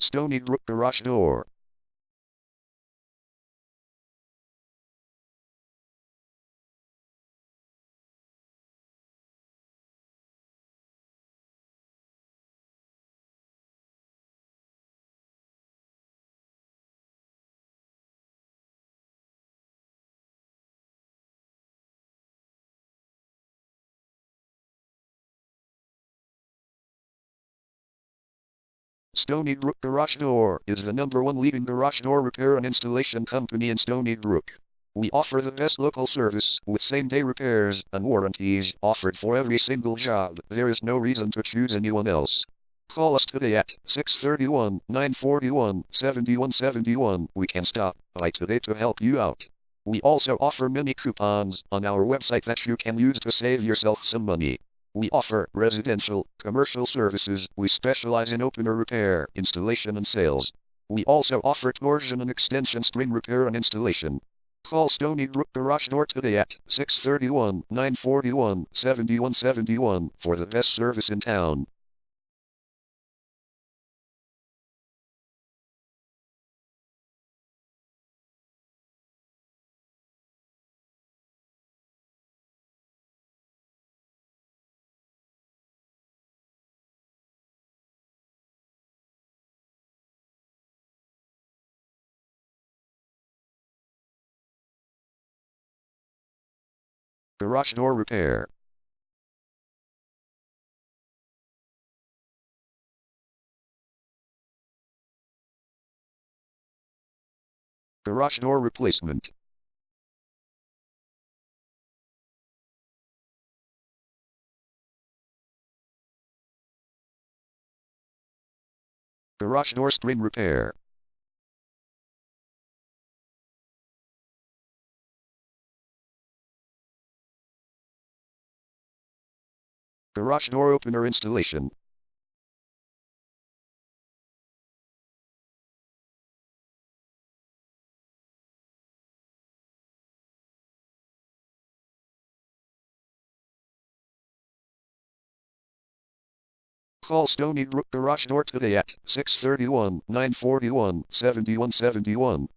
Stony Brook garage door. Stony Brook Garage Door is the #1 leading garage door repair and installation company in Stony Brook. We offer the best local service with same-day repairs and warranties offered for every single job. There is no reason to choose anyone else. Call us today at 631-941-7171. We can stop by today to help you out. We also offer many coupons on our website that you can use to save yourself some money. We offer residential, commercial services. We specialize in opener repair, installation and sales. We also offer torsion and extension string repair and installation. Call Stony Brook Garage Door today at 631-941-7171 for the best service in town. Garage door repair. Garage door replacement. Garage door string repair. Garage door opener installation. Call Stony Brook Garage Door today at 631-941-7171.